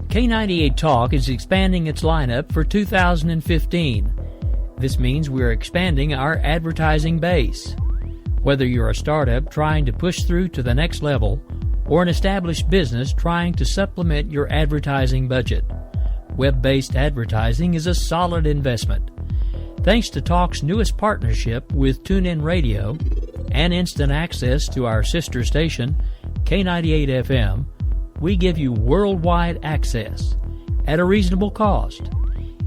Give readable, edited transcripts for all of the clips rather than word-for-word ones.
K98 Talk is expanding its lineup for 2015. This means we're expanding our advertising base. Whether you're a startup trying to push through to the next level or an established business trying to supplement your advertising budget, web-based advertising is a solid investment. Thanks to Talk's newest partnership with TuneIn Radio and instant access to our sister station, K98 FM, we give you worldwide access at a reasonable cost.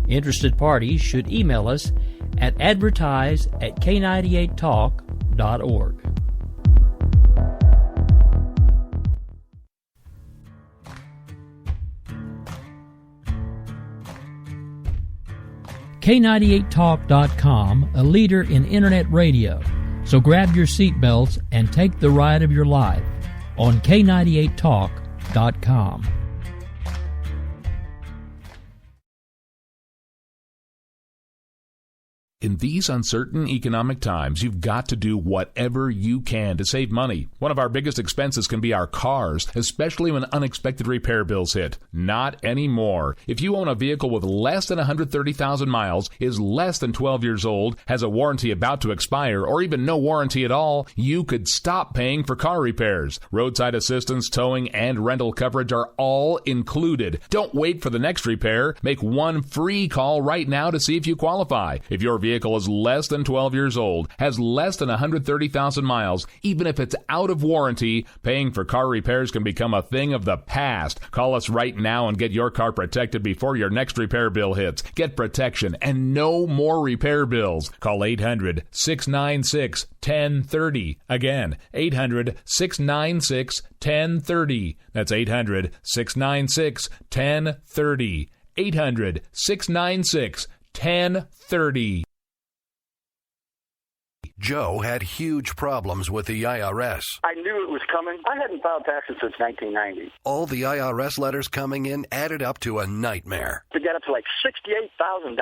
Interested parties should email us at advertise@k98talk.org. K98talk.com, a leader in internet radio. So grab your seatbelts and take the ride of your life on K98talk.com. In these uncertain economic times, you've got to do whatever you can to save money. One of our biggest expenses can be our cars, especially when unexpected repair bills hit. Not anymore. If you own a vehicle with less than 130,000 miles, is less than 12 years old, has a warranty about to expire, or even no warranty at all, you could stop paying for car repairs. Roadside assistance, towing, and rental coverage are all included. Don't wait for the next repair. Make one free call right now to see if you qualify. If your vehicle is less than 12 years old, has less than 130,000 miles, even if it's out of warranty, paying for car repairs can become a thing of the past. Call us right now and get your car protected before your next repair bill hits. Get protection and no more repair bills. Call 800-696-1030. Again, 800-696-1030. That's 800-696-1030. 800-696-1030. Joe had huge problems with the IRS. I knew it was coming. I hadn't filed taxes since 1990. All the IRS letters coming in added up to a nightmare. To get up to like $68,000,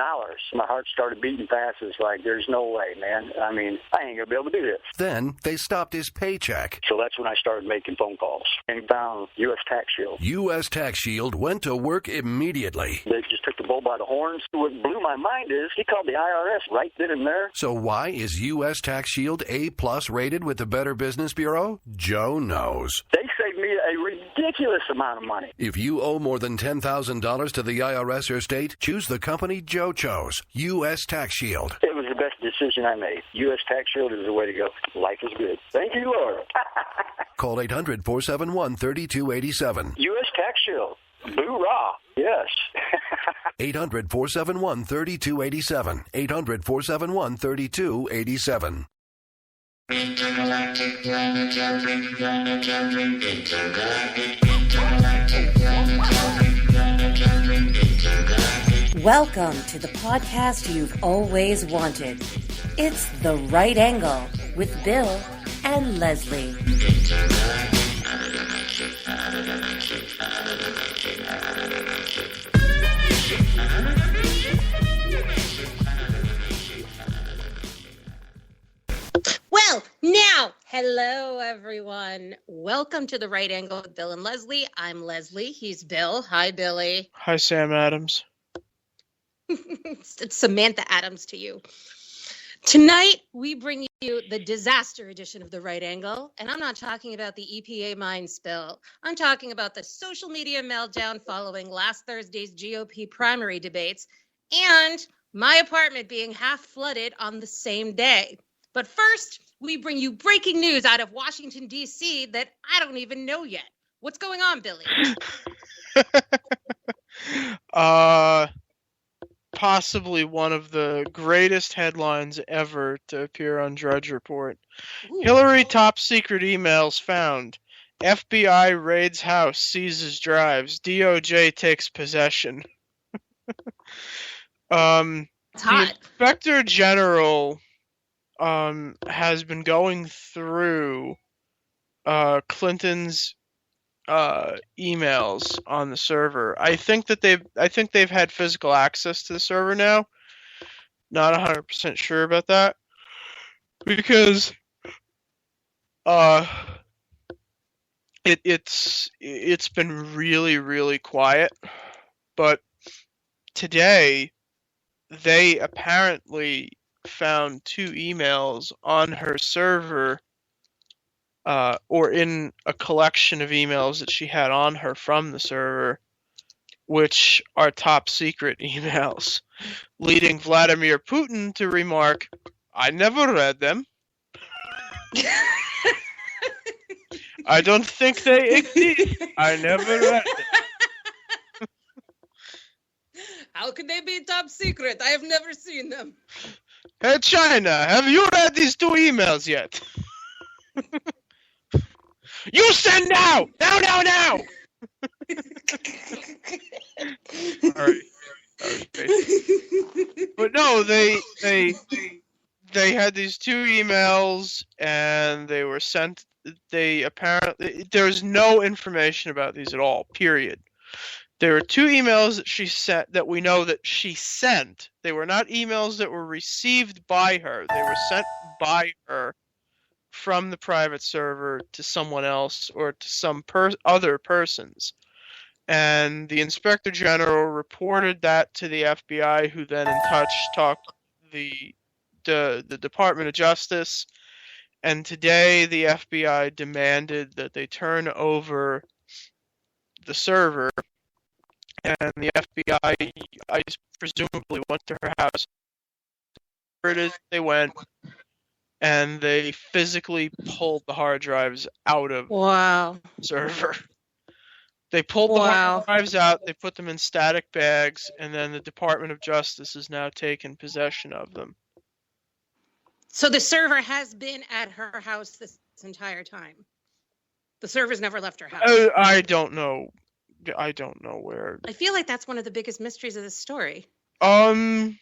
my heart started beating fast. It's like, there's no way, man. I mean, I ain't going to be able to do this. Then they stopped his paycheck. So that's when I started making phone calls and found U.S. Tax Shield. U.S. Tax Shield went to work immediately. They just took the bull by the horns. What blew my mind is he called the IRS right then and there. So why is U.S. Tax Shield A+ rated with the Better Business Bureau? Joe knows. They saved me a ridiculous amount of money. If you owe more than $10,000 to the IRS or state, choose the company Joe chose, U.S. Tax Shield. It was the best decision I made. U.S. Tax Shield is the way to go. Life is good. Thank you, Lord. Call 800-471-3287. U.S. Tax Shield. Boo-rah. Yes. 800-471-3287. 800-471-3287. Intergalactic planetary. Welcome to the podcast you've always wanted. It's The Right Angle with Bill and Leslie. Well, now, hello, everyone. Welcome to The Right Angle with Bill and Leslie. I'm Leslie. He's Bill. Hi, Billy. Hi, Sam Adams. It's Samantha Adams to you. Tonight, we bring you the disaster edition of The Right Angle, and I'm not talking about the EPA mine spill. I'm talking about the social media meltdown following last Thursday's GOP primary debates and my apartment being half flooded on the same day. But first, we bring you breaking news out of Washington, D.C. that I don't even know yet. What's going on, Billy? Possibly one of the greatest headlines ever to appear on Drudge Report. Ooh. Hillary top secret emails found. FBI raids house, seizes drives. DOJ takes possession. It's hot. The Inspector General has been going through Clinton's emails on the server. I think they've had physical access to the server now. Not 100% sure about that because it's been really, really quiet But today, they apparently found 2 emails on her server, or in a collection of emails that she had on her from the server, which are top secret emails, leading Vladimir Putin to remark, "I never read them. I don't think they exist. I never read them." How can they be top secret? I have never seen them. Hey, China, have you read these 2 emails yet? You send now! Now! All right. But no, they had these 2 emails, and they were sent. They apparently, there's no information about these at all. Period. There were 2 emails that she sent, that we know that she sent. They were not emails that were received by her. They were sent by her from the private server to someone else or to some other persons. And the Inspector General reported that to the FBI, who then talked the Department of Justice. And today the FBI demanded that they turn over the server. And the FBI, I presumably went to her house. Where it is, they went, and they physically pulled the hard drives out of Wow. the server. They pulled the hard drives out, they put them in static bags, and then the Department of Justice has now taken possession of them. So the server has been at her house this entire time. The server's never left her house. I don't know. I don't know where. I feel like that's one of the biggest mysteries of this story. I'll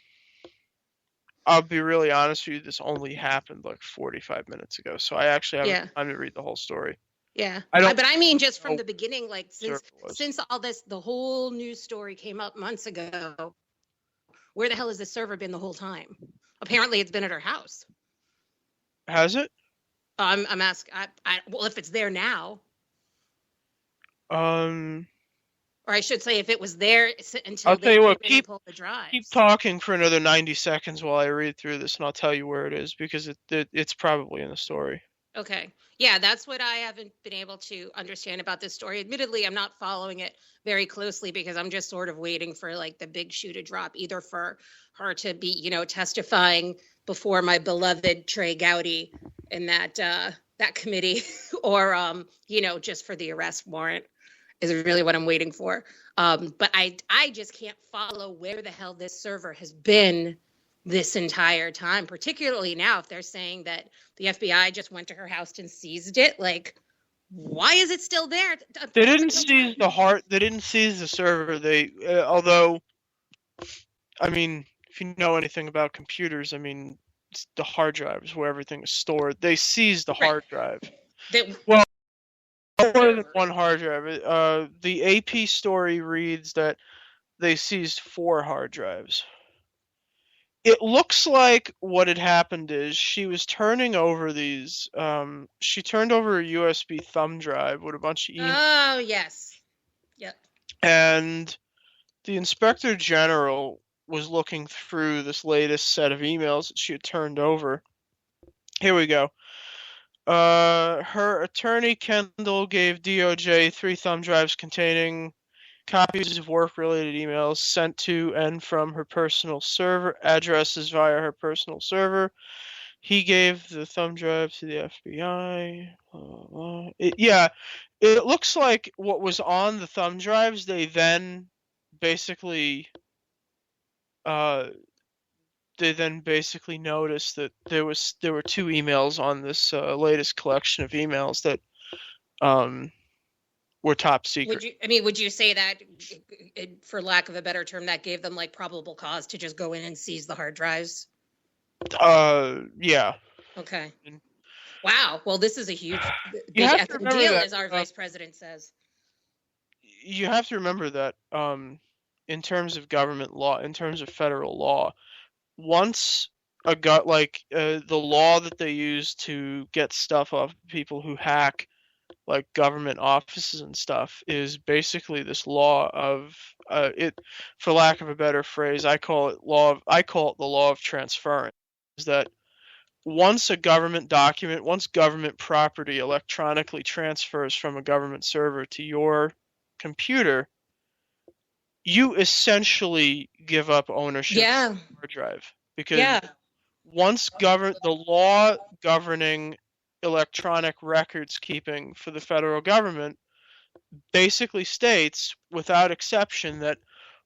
be really honest with you, this only happened like 45 minutes ago, so I actually haven't time to read the whole story. Yeah. But I mean, just from the beginning, like since all this, the whole news story came up months ago, where the hell has this server been the whole time? Apparently it's been at her house. Has it? I'm asking, well, if it's there now. Or I should say, if it was there until I'll tell you what, keep drives. talking for another 90 seconds while I read through this, and I'll tell you where it is, because it's probably in the story. Okay. Yeah, that's what I haven't been able to understand about this story. Admittedly, I'm not following it very closely because I'm just sort of waiting for like the big shoe to drop, either for her to be, testifying before my beloved Trey Gowdy in that committee, or just for the arrest warrant is really what I'm waiting for. But I just can't follow where the hell this server has been this entire time, particularly now if they're saying that the FBI just went to her house and seized it. Like, why is it still there? They didn't seize they didn't seize the server. They, although, I mean, if you know anything about computers, I mean, it's the hard drives where everything is stored. They seized the hard drive. Well, more than one hard drive. The AP story reads that they seized 4 hard drives. It looks like what had happened is she was turning over these. She turned over a USB thumb drive with a bunch of emails. Oh, yes. Yep. And the Inspector General was looking through this latest set of emails that she had turned over. Here we go. Her attorney, Kendall, gave DOJ 3 thumb drives containing copies of work-related emails sent to and from her personal server, addresses via her personal server. He gave the thumb drive to the FBI. It looks like what was on the thumb drives, they then basically noticed that there were 2 emails on this latest collection of emails that were top secret. Would you say that, for lack of a better term, that gave them like probable cause to just go in and seize the hard drives? Yeah. Okay. Wow. Well, this is a huge deal, as our vice president says. You have to remember that in terms of government law, in terms of federal law, once the law that they use to get stuff off people who hack like government offices and stuff is basically this law of it, for lack of a better phrase, I call it the law of transference. Is that once government property electronically transfers from a government server to your computer, you essentially give up ownership of the hard drive. Because once the law governing electronic records keeping for the federal government basically states, without exception, that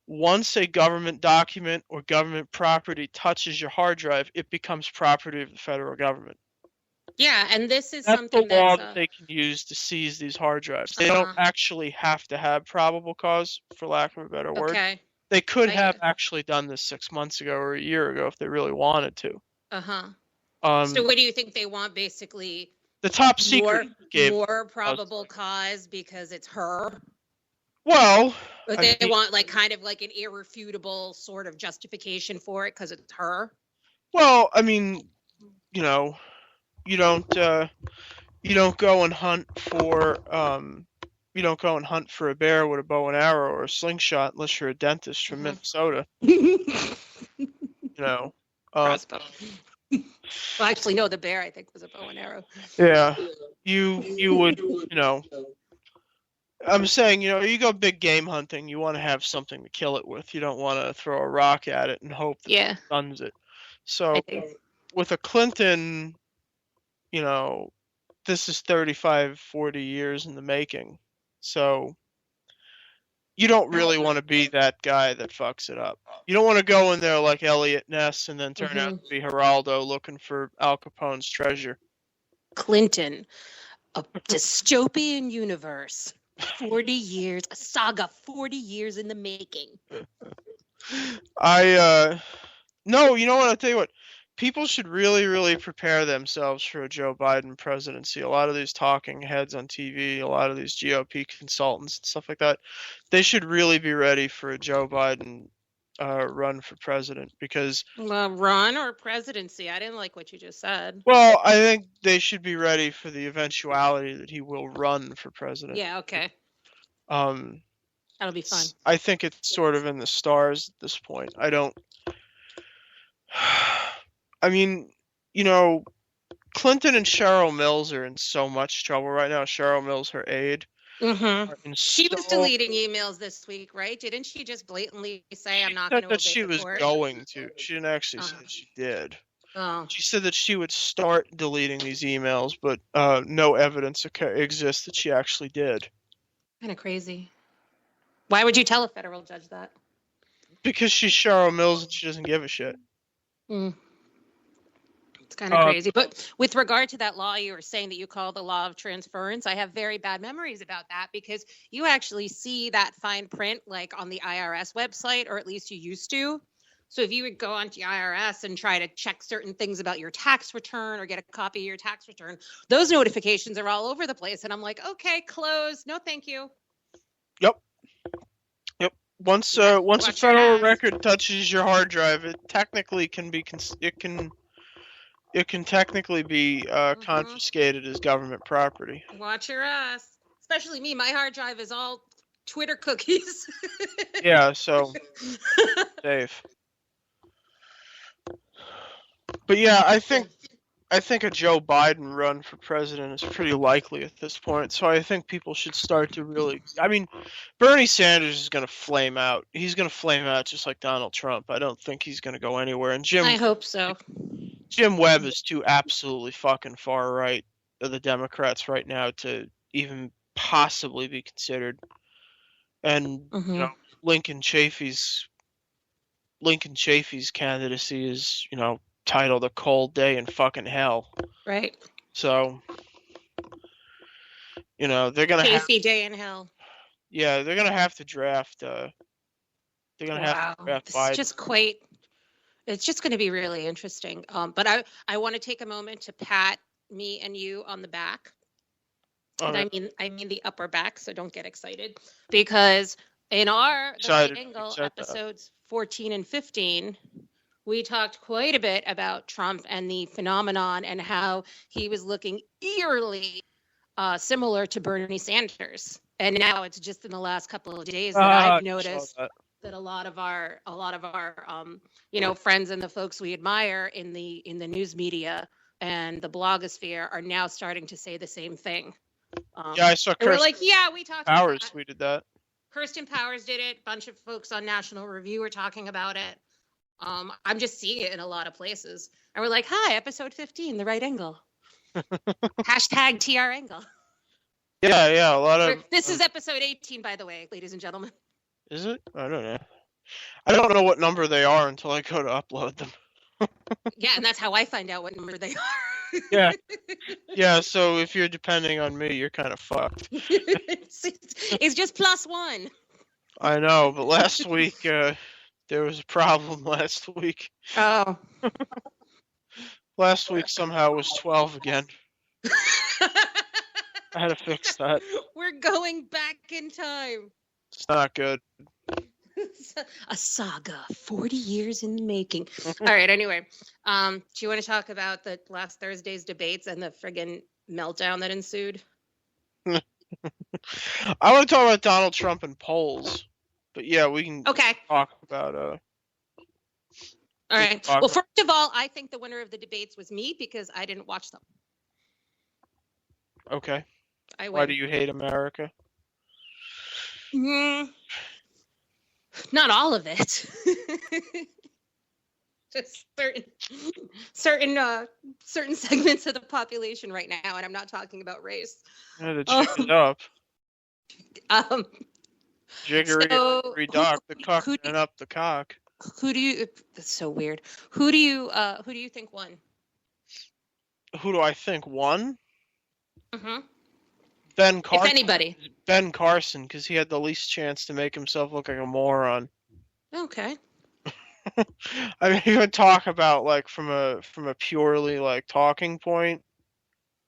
once a government document or government property touches your hard drive, it becomes property of the federal government. Yeah, and this is That's something the law that's that they can use to seize these hard drives. They don't actually have to have probable cause, for lack of a better word. okay. They could have actually done this 6 months ago or a year ago if they really wanted to. So what do you think they want, basically? The top secret more probable cause because it's her? Well, but they want like kind of like an irrefutable sort of justification for it because it's her. Well, I mean, you know, you don't go and hunt for a bear with a bow and arrow or a slingshot unless you're a dentist from Minnesota. Crossbow. Well, actually, no, the bear I think was a bow and arrow. Yeah, you would, I'm saying, you go big game hunting, you want to have something to kill it with. You don't want to throw a rock at it and hope that it stuns it. So with a Clinton, this is 35, 40 years in the making. So you don't really want to be that guy that fucks it up. You don't want to go in there like Elliot Ness and then turn out to be Geraldo looking for Al Capone's treasure. Clinton, a dystopian universe. 40 years, a saga 40 years in the making. No, you know what, I'll tell you what. People should really, really prepare themselves for a Joe Biden presidency. A lot of these talking heads on TV, a lot of these GOP consultants and stuff like that, they should really be ready for a Joe Biden run for president because... run or presidency? I didn't like what you just said. Well, I think they should be ready for the eventuality that he will run for president. Yeah, okay. That'll be fun. I think it's sort of in the stars at this point. Clinton and Cheryl Mills are in so much trouble right now. Cheryl Mills, her aide. She was deleting emails this week, right? Didn't she just blatantly say, I'm not going to obey the court? She was going to. She didn't actually say she did. Oh. She said that she would start deleting these emails, but no evidence exists that she actually did. Kind of crazy. Why would you tell a federal judge that? Because she's Cheryl Mills and she doesn't give a shit. It's kind of crazy. But with regard to that law you were saying that you call the law of transference, I have very bad memories about that because you actually see that fine print like on the IRS website, or at least you used to. So if you would go onto the IRS and try to check certain things about your tax return or get a copy of your tax return, those notifications are all over the place. And I'm like, okay, close. No, thank you. Yep. Once a federal record touches your hard drive, it technically can be technically be confiscated as government property. Watch your ass. Especially me. My hard drive is all Twitter cookies. Yeah, so safe. But yeah, I think a Joe Biden run for president is pretty likely at this point. So I think people should start to really... Bernie Sanders is going to flame out. He's going to flame out just like Donald Trump. I don't think he's going to go anywhere. And I hope so. Jim Webb is too absolutely fucking far right of the Democrats right now to even possibly be considered. And Lincoln Chafee's candidacy is, titled A Cold Day in Fucking Hell. Right. So, they're going to Chafee Day in Hell. Yeah, they're going to have to draft Biden. It's just going to be really interesting. But I want to take a moment to pat me and you on the back. And I mean the upper back, so don't get excited. Because in our The Right Angle episodes 14 and 15, we talked quite a bit about Trump and the phenomenon and how he was looking eerily similar to Bernie Sanders. And now it's just in the last couple of days that I've noticed that a lot of our friends and the folks we admire in the news media and the blogosphere are now starting to say the same thing. I saw Kirsten. We're like, yeah, we talked. Powers tweeted that. Kirsten Powers did it. A bunch of folks on National Review were talking about it. I'm just seeing it in a lot of places, and we're like, hi, episode 15, The Right Angle. Hashtag TR Angle. Yeah, a lot of. This is episode 18, by the way, ladies and gentlemen. Is it? I don't know. I don't know what number they are until I go to upload them. Yeah, and that's how I find out what number they are. Yeah. So if you're depending on me, you're kind of fucked. It's just +1. I know, but last week there was a problem. Last week. Oh. Last week somehow was 12 again. I had to fix that. We're going back in time. It's not good. A saga, 40 years in the making. All right, anyway. Do you want to talk about the last Thursday's debates and the friggin' meltdown that ensued? I want to talk about Donald Trump and polls. But yeah, we can talk about... All right. Well, first of all, I think the winner of the debates was me because I didn't watch them. Okay. Why do you hate America? Not all of it. Just certain segments of the population right now, and I'm not talking about race. Yeah, to check it up. Jiggery duck, the cock and up the cock. Who do you? That's so weird. Who do you think won? Who do I think won? Mm-hmm. Ben Carson. If anybody. Ben Carson, because he had the least chance to make himself look like a moron. Okay. I mean, you would talk about like from a purely like talking point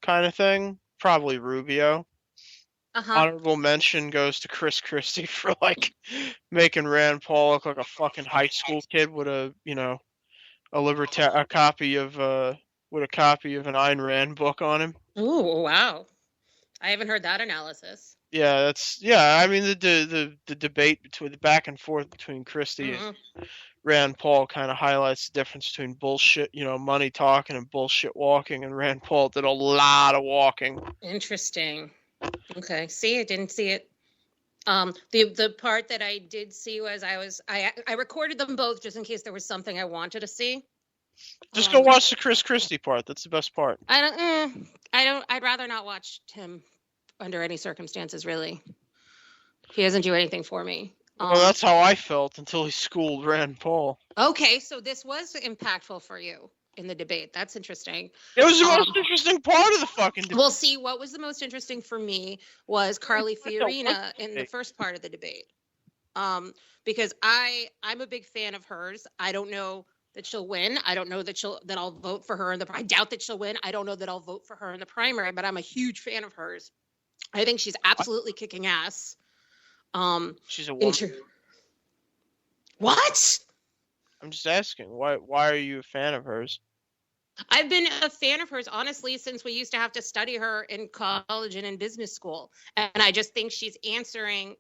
kind of thing. Probably Rubio. Honorable mention goes to Chris Christie for like making Rand Paul look like a fucking high school kid with a copy of an Ayn Rand book on him. Oh wow, I haven't heard that analysis. Yeah, I mean the debate between the back and forth between Christie and Rand Paul kind of highlights the difference between bullshit, money talking and bullshit walking, and Rand Paul did a lot of walking. Interesting. Okay. See, I didn't see it. The part that I did see was I recorded them both just in case there was something I wanted to see. Just go watch the Chris Christie part. That's the best part. I'd rather not watch him under any circumstances, really. He doesn't do anything for me. Well, that's how I felt until he schooled Rand Paul. Okay, so this was impactful for you in the debate. That's interesting. It was the most interesting part of the fucking debate. Well, see, what was the most interesting for me was Carly Fiorina in the first part of the debate. Because I'm a big fan of hers. I don't know that she'll win. I don't know that I'll vote for her I doubt that she'll win. I don't know that I'll vote for her in the primary, but I'm a huge fan of hers. I think she's absolutely kicking ass. She's a woman. What? I'm just asking. Why are you a fan of hers? I've been a fan of hers, honestly, since we used to have to study her in college and in business school. And I just think she's answering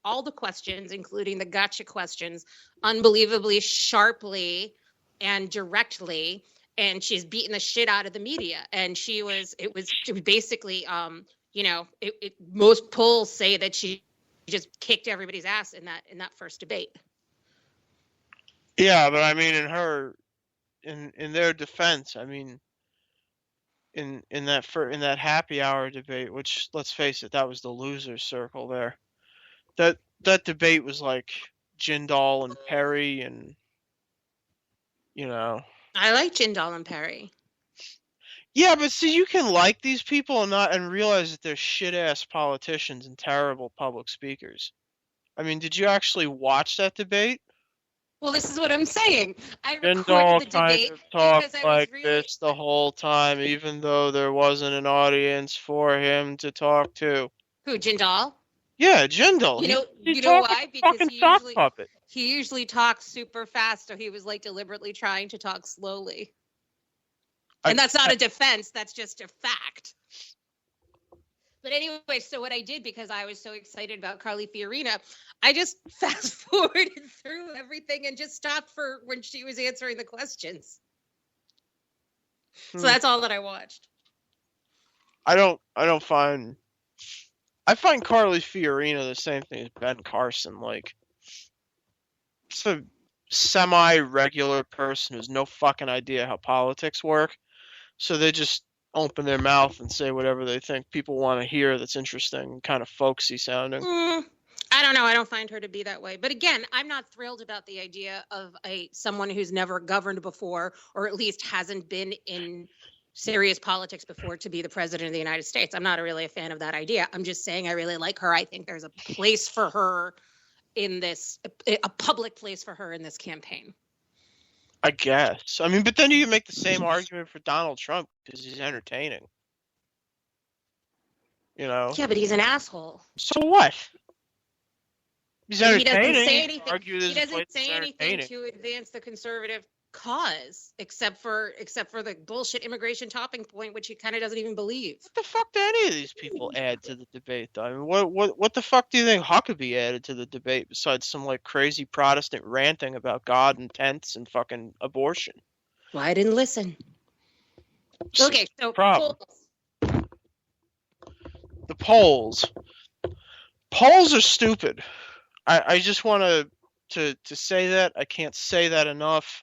all the questions, including the gotcha questions, unbelievably sharply and directly. And she's beating the shit out of the media. And it was basically, most polls say that she just kicked everybody's ass in that first debate. Yeah, but I mean, in their defense, I mean, in that happy hour debate, which, let's face it, that was the loser's circle there. That debate was like Jindal and Perry, and I like Jindal and Perry. Yeah, but see, you can like these people and realize that they're shit ass politicians and terrible public speakers. I mean, did you actually watch that debate? Well, this is what I'm saying. I Jindal recorded the debate kind of talked like really... this the whole time, even though there wasn't an audience for him to talk to. Who, Jindal? Yeah, Jindal. You know why? Because he usually talks super fast, so he was like deliberately trying to talk slowly. And that's not a defense, that's just a fact. But anyway, so what I did, because I was so excited about Carly Fiorina, I just fast forwarded through everything and just stopped for when she was answering the questions. So that's all that I watched. I find Carly Fiorina the same thing as Ben Carson. Like, it's a semi-regular person who's no fucking idea how politics work. So they just open their mouth and say whatever they think people want to hear that's interesting, kind of folksy sounding. I don't know. I don't find her to be that way. But again, I'm not thrilled about the idea of someone who's never governed before, or at least hasn't been in serious politics before, to be the president of the United States. I'm not really a fan of that idea. I'm just saying I really like her. I think there's a place for her in this, a public place for her in this campaign. I guess. I mean, but then you can make the same argument for Donald Trump because he's entertaining. You know? Yeah, but he's an asshole. So what? He's entertaining. He doesn't say anything. He doesn't say anything to advance the conservative cause, except for the bullshit immigration topping point, which he kind of doesn't even believe. What the fuck do any of these people add to the debate, though? I mean, what the fuck do you think Huckabee added to the debate besides some like crazy Protestant ranting about God and tents and fucking abortion? Well, I didn't listen. Okay, so problem. The polls are stupid. I just want to say that. I can't say that enough.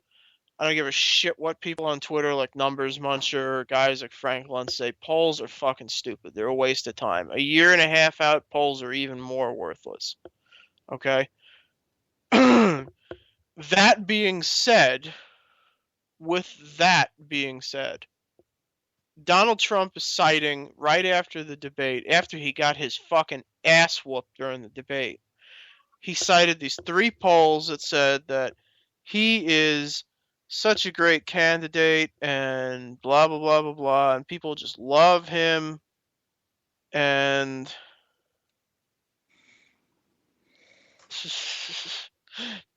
I don't give a shit what people on Twitter like Numbers Muncher or guys like Frank Luntz say. Polls are fucking stupid. They're a waste of time. A year and a half out, polls are even more worthless. Okay? With that being said, Donald Trump is citing right after the debate, after he got his fucking ass whooped during the debate, he cited these 3 polls that said that he is such a great candidate and blah, blah, blah, blah, blah, and people just love him, and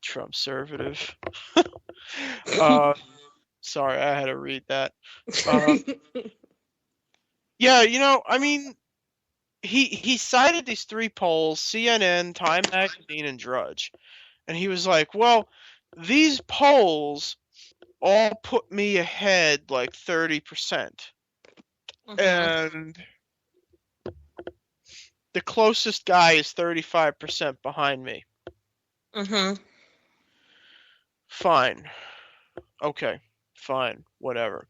Trump-servative. Sorry, I had to read that. Yeah, you know, I mean, he cited these 3 polls, CNN, Time Magazine, and Drudge, and he was like, well, these polls all put me ahead like 30%. And the closest guy is 35% behind me. Fine. Okay. Fine. Whatever.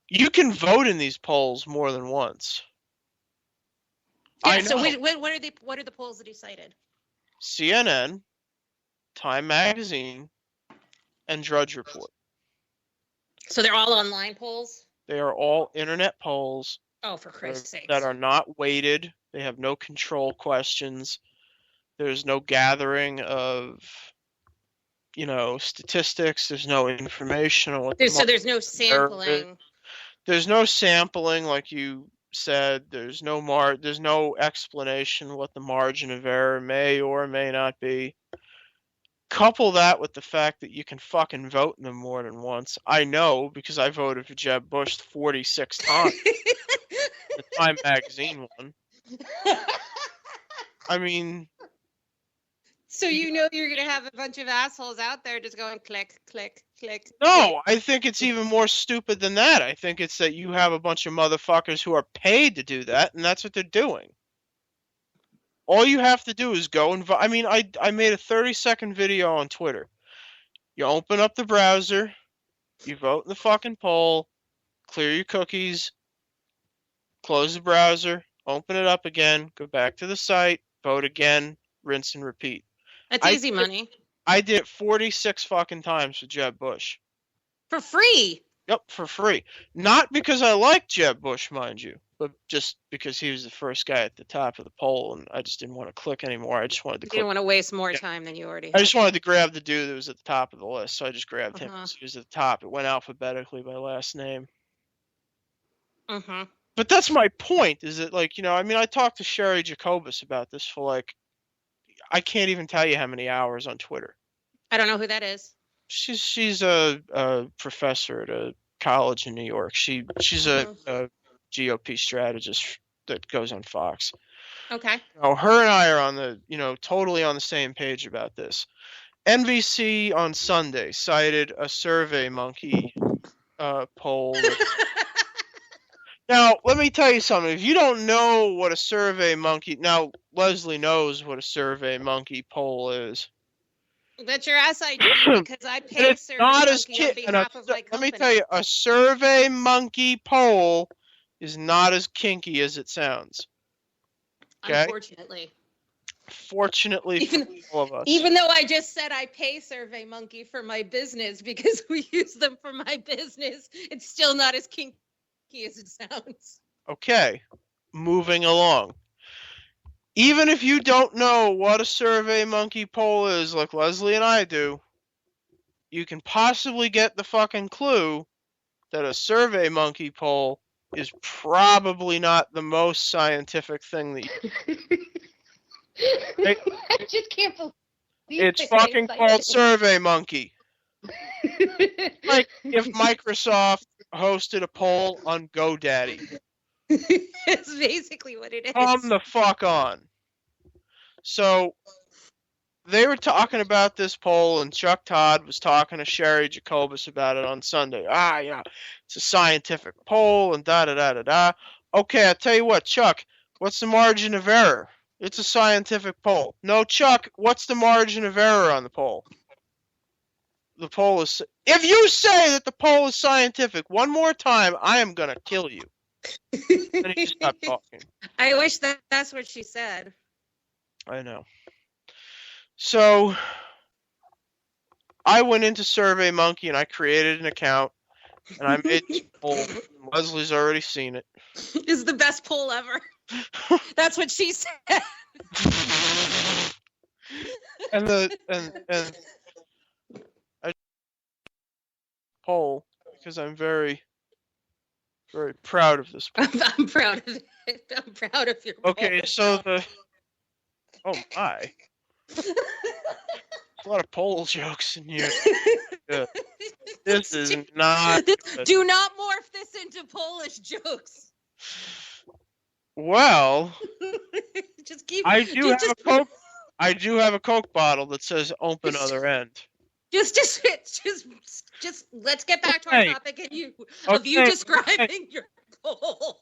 You can vote in these polls more than once. Yeah, so what are the polls that he cited? CNN, Time Magazine, and Drudge Report. So they're all online polls? They are all internet polls. Oh, for Christ's sake. That are not weighted. They have no control questions. There's no gathering of, you know, statistics. There's no information on what so there's no sampling. There's no sampling, like you said. There's no explanation what the margin of error may or may not be. Couple that with the fact that you can fucking vote in them more than once. I know because I voted for Jeb Bush 46 times. The Time Magazine one. I mean... So you know you're going to have a bunch of assholes out there just going click, click, click. No, I think it's even more stupid than that. I think it's that you have a bunch of motherfuckers who are paid to do that, and that's what they're doing. All you have to do is go and vote. I mean, I made a 30-second video on Twitter. You open up the browser, you vote in the fucking poll, clear your cookies, close the browser, open it up again, go back to the site, vote again, rinse and repeat. That's easy money. I did it 46 fucking times with Jeb Bush. For free? Yep, for free. Not because I like Jeb Bush, mind you, but just because he was the first guy at the top of the poll, and I just didn't want to click anymore. I just wanted to click. You didn't want to waste more time than you already had. I just wanted to grab the dude that was at the top of the list, so I just grabbed him because he was at the top. It went alphabetically by last name. But that's my point, is that, like, you know, I mean, I talked to Sherry Jacobus about this for, like, I can't even tell you how many hours on Twitter. I don't know who that is. She's a professor at a college in New York. She's a GOP strategist that goes on Fox. Okay. Now, her and I are on the, totally on the same page about this. NBC on Sunday cited a SurveyMonkey poll. Now, let me tell you something. If you don't know what a SurveyMonkey... Now, Leslie knows what a SurveyMonkey poll is. That's your ass I do, because I pay It's not as SurveyMonkey on behalf of my company. Let me tell you, a SurveyMonkey poll is not as kinky as it sounds. Okay? Unfortunately. Fortunately for all of us. Even though I just said I pay SurveyMonkey for my business because we use them for my business, it's still not as kinky as it sounds. Okay, moving along. Even if you don't know what a SurveyMonkey poll is, like Leslie and I do, you can possibly get the fucking clue that a SurveyMonkey poll is probably not the most scientific thing that you... I just can't believe it's fucking called SurveyMonkey. Like if Microsoft hosted a poll on GoDaddy. That's basically what it is. Come the fuck on. So they were talking about this poll, and Chuck Todd was talking to Sherry Jacobus about it on Sunday. Yeah, it's a scientific poll, and da-da-da-da-da. Okay, I'll tell you what, Chuck, what's the margin of error? It's a scientific poll. No, Chuck, what's the margin of error on the poll? The poll is... If you say that the poll is scientific one more time, I am going to kill you. And he just stopped talking. I wish that's what she said. I know. So, I went into SurveyMonkey and I created an account. And I made this poll. Leslie's already seen it. It's the best poll ever. That's what she said. and I poll because I'm very, very proud of this poll. I'm proud of it. I'm proud of your poll. Okay, so oh my, there's a lot of poll jokes in here. Yeah. This is not. Do not morph this into Polish jokes. Well, just keep. I do have a Coke bottle that says "open other end." Just let's get back to our topic and you describing your poll.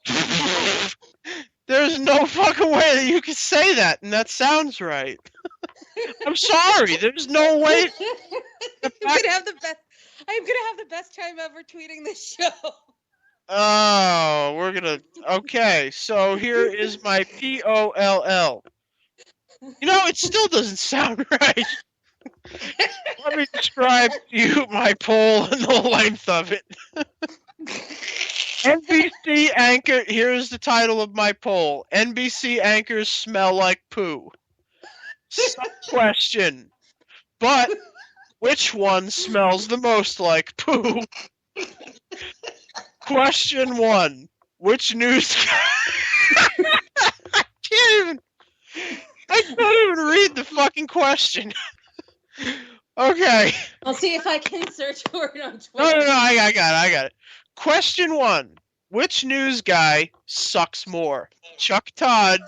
There's no fucking way that you can say that, and that sounds right. I'm sorry. There's no way. I'm gonna have the best time ever tweeting this show. Oh, we're gonna. Okay, so here is my POLL. It still doesn't sound right. Let me describe to you my poll and the length of it. NBC anchor. Here's the title of my poll. NBC anchors smell like poo. Question. But which one smells the most like poo? Question 1. Which news... I can't even read the fucking question. Okay. I'll see if I can search for it on Twitter. No, I got it. Question 1. Which news guy sucks more? Chuck Todd,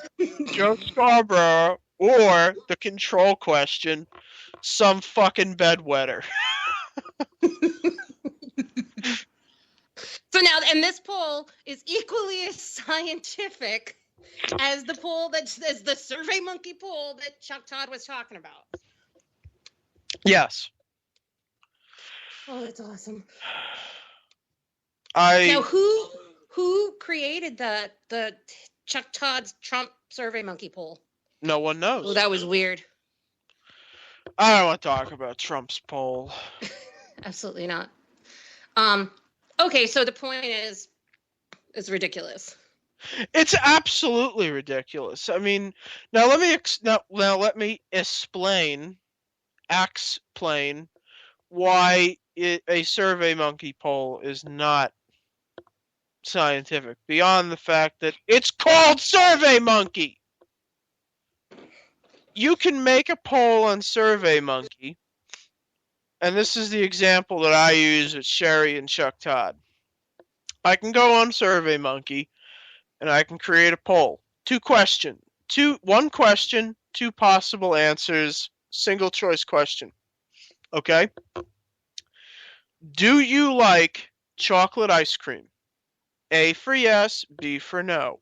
Joe Scarborough, or the control question, some fucking bedwetter? So now, and this poll is equally as scientific as the poll as the SurveyMonkey poll that Chuck Todd was talking about. Yes. Oh, that's awesome. Now, who created the Chuck Todd's Trump SurveyMonkey poll? No one knows. Oh, that was weird. I don't want to talk about Trump's poll. Absolutely not. Okay, so the point is, it's ridiculous. It's absolutely ridiculous. I mean, now let me explain why a SurveyMonkey poll is not scientific, beyond the fact that it's called SurveyMonkey. You can make a poll on SurveyMonkey, and this is the example that I use with Sherry and Chuck Todd. I can go on SurveyMonkey, and I can create a poll. One question, two possible answers, single choice question. Okay? Do you like chocolate ice cream? A for yes, B for no.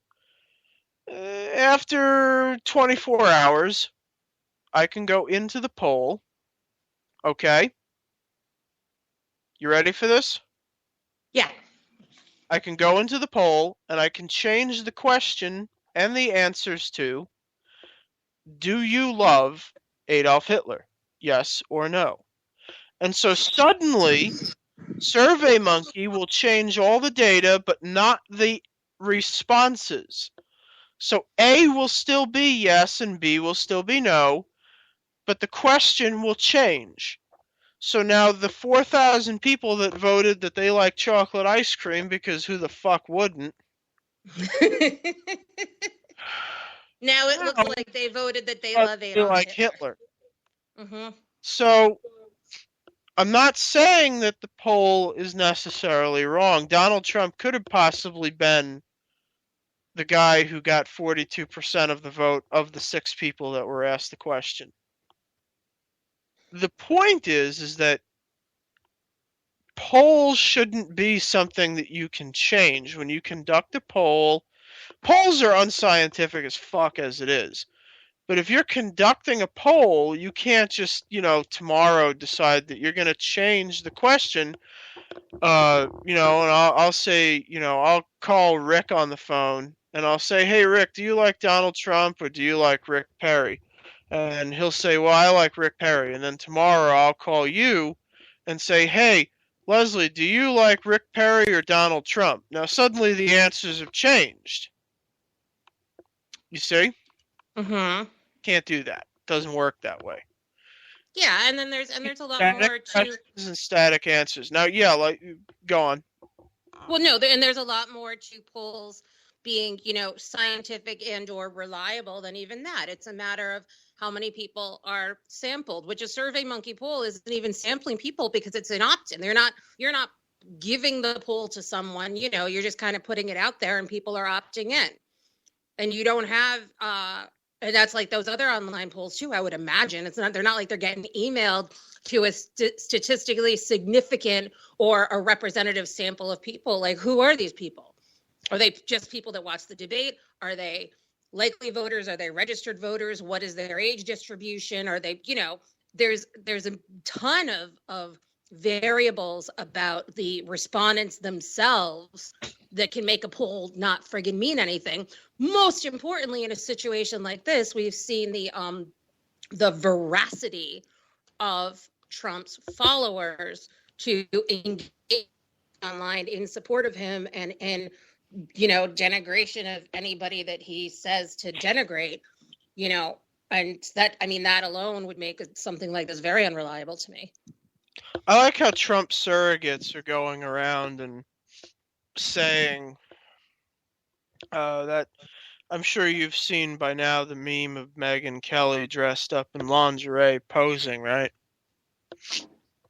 After 24 hours, I can go into the poll. Okay? You ready for this? Yeah. I can go into the poll and I can change the question and the answers to, do you love Adolf Hitler? Yes or no? And so suddenly, SurveyMonkey will change all the data, but not the responses. So A will still be yes and B will still be no, but the question will change. So now the 4,000 people that voted that they like chocolate ice cream, because who the fuck wouldn't? Now it looks like they voted that they love Adolf like Hitler. Hitler. So I'm not saying that the poll is necessarily wrong. Donald Trump could have possibly been the guy who got 42% of the vote of the 6 people that were asked the question. The point is that polls shouldn't be something that you can change. When you conduct a poll, polls are unscientific as fuck as it is. But if you're conducting a poll, you can't just, tomorrow decide that you're going to change the question. And I'll say, I'll call Rick on the phone and I'll say, hey, Rick, do you like Donald Trump or do you like Rick Perry? And he'll say, well, I like Rick Perry. And then tomorrow I'll call you and say, hey, Leslie, do you like Rick Perry or Donald Trump? Now, suddenly the answers have changed. You see? Mm-hmm. Can't do that. Doesn't work that way. Yeah, and then there's a lot Static more to questions and static answers. Now, go on. Well, no, and there's a lot more to polls being, scientific and or reliable than even that. It's a matter of how many people are sampled, which a SurveyMonkey poll isn't even sampling people because it's an opt-in. You're not giving the poll to someone, you're just kind of putting it out there and people are opting in. And you don't have and that's like those other online polls too, I would imagine. They're not like they're getting emailed to a statistically significant or a representative sample of people. Like, who are these people? Are they just people that watch the debate? Are they likely voters? Are they registered voters? What is their age distribution? Are they, there's a ton of variables about the respondents themselves that can make a poll not friggin' mean anything. Most importantly, in a situation like this, we've seen the veracity of Trump's followers to engage online in support of him and denigration of anybody that he says to denigrate, and that alone would make something like this very unreliable to me. I like how Trump surrogates are going around and saying that I'm sure you've seen by now the meme of Megyn Kelly dressed up in lingerie posing, right?